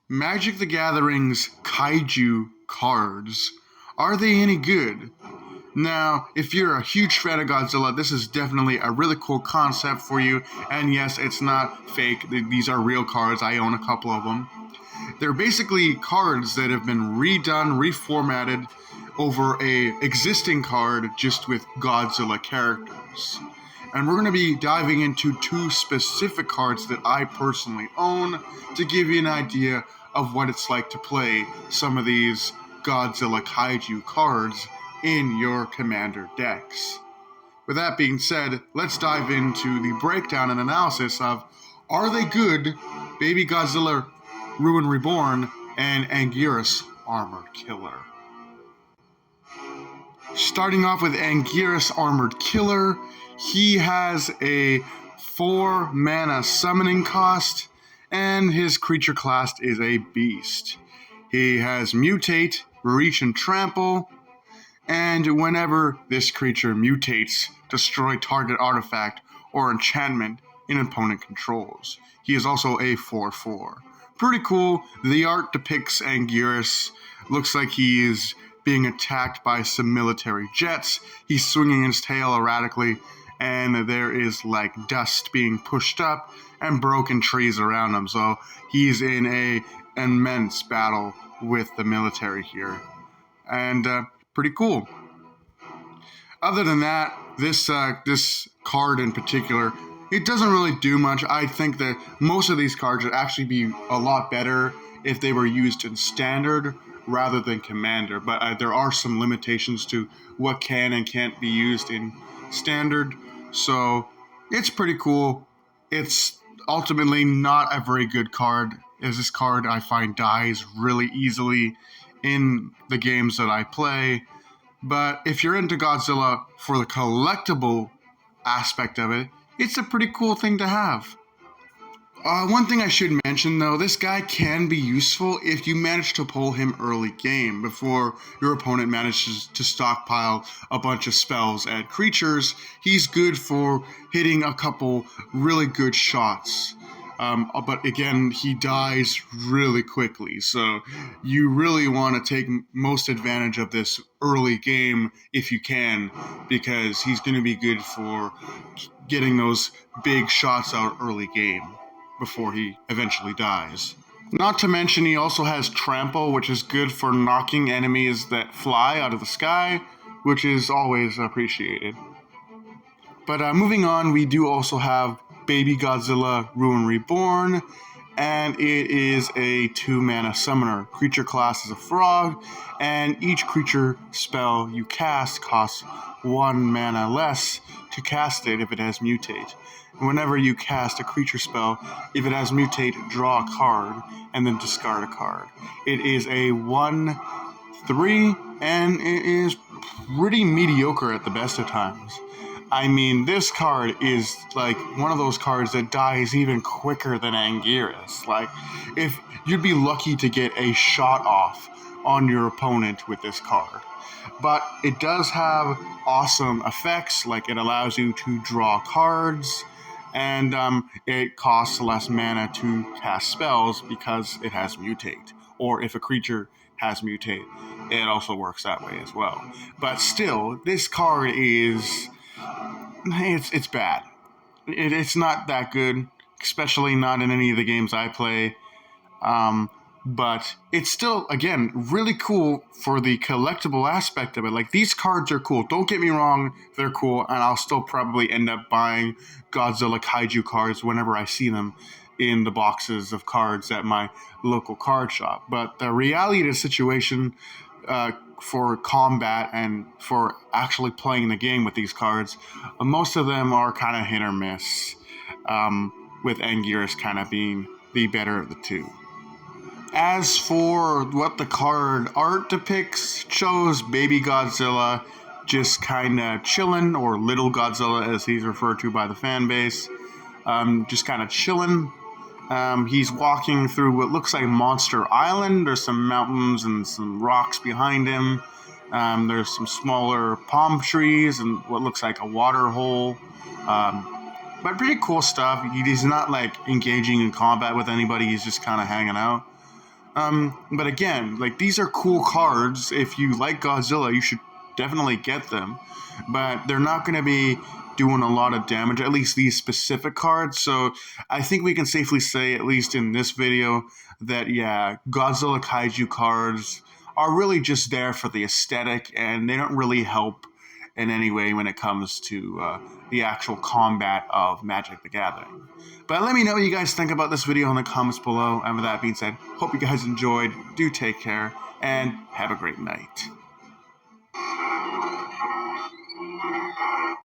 Magic the Gathering's Kaiju cards. Are they any good? Now, if you're a huge fan of Godzilla, this is definitely a really cool concept for you. And yes, it's not fake. These are real cards. I own a couple of them. They're basically cards that have been redone, reformatted over a existing card just with Godzilla characters. And we're going to be diving into two specific cards that I personally own to give you an idea of what it's like to play some of these Godzilla Kaiju cards in your commander decks. With that being said, let's dive into the breakdown and analysis of are they good, Baby Godzilla Ruin Reborn and Anguirus Armored Killer. Starting off with Anguirus Armored Killer, he has a 4 mana summoning cost, and his creature class is a beast. He has Mutate, Reach, and Trample, and whenever this creature mutates, destroy target artifact or enchantment an opponent controls. He is also a 4/4. Pretty cool. The art depicts Anguirus. Looks like he is being attacked by some military jets. He's swinging his tail erratically, and there is like dust being pushed up and broken trees around him. So he's in a immense battle with the military here. And pretty cool. Other than that, this card in particular, it doesn't really do much. I think that most of these cards would actually be a lot better if they were used in Standard rather than Commander. But there are some limitations to what can and can't be used in Standard. So it's pretty cool. It's ultimately not a very good card, as this card I find dies really easily in the games that I play. But if you're into Godzilla for the collectible aspect of it, it's a pretty cool thing to have. One thing I should mention though, this guy can be useful if you manage to pull him early game before your opponent manages to stockpile a bunch of spells and creatures. He's good for hitting a couple really good shots. But again, he dies really quickly, so you really want to take most advantage of this early game if you can, because he's going to be good for getting those big shots out early game before he eventually dies. Not to mention he also has Trample, which is good for knocking enemies that fly out of the sky, which is always appreciated. But moving on, we do also have Baby Godzilla Ruin Reborn, and it is a 2-mana summoner. Creature class is a frog, and each creature spell you cast costs 1 mana less to cast it if it has Mutate. Whenever you cast a creature spell, if it has Mutate, draw a card, and then discard a card. It is a 1/3, and it is pretty mediocre at the best of times. I mean, this card is like one of those cards that dies even quicker than Anguirus. Like, if you'd be lucky to get a shot off on your opponent with this card. But it does have awesome effects, like it allows you to draw cards, and it costs less mana to cast spells because it has Mutate. Or if a creature has Mutate, it also works that way as well. But still, this card is... It's bad. It's not that good, especially not in any of the games I play. But it's still, again, really cool for the collectible aspect of it. Like, these cards are cool. Don't get me wrong, they're cool, and I'll still probably end up buying Godzilla Kaiju cards whenever I see them in the boxes of cards at my local card shop. But the reality of the situation for combat and for actually playing the game with these cards, most of them are kind of hit or miss, with Anguirus kind of being the better of the two. As for what the card art depicts, shows baby Godzilla just kind of chilling, or little Godzilla as he's referred to by the fan base, just kind of chilling. He's walking through what looks like Monster Island. There's some mountains and some rocks behind him. There's some smaller palm trees and what looks like a water hole. But pretty cool stuff. He's not like engaging in combat with anybody. He's just kind of hanging out. But again, like, these are cool cards. If you like Godzilla, you should definitely get them. But they're not going to be doing a lot of damage, at least these specific cards. So I think we can safely say, at least in this video, that yeah, Godzilla Kaiju cards are really just there for the aesthetic, and they don't really help in any way when it comes to the actual combat of Magic the Gathering. But let me know what you guys think about this video in the comments below. And with that being said, hope you guys enjoyed. Do take care, and have a great night.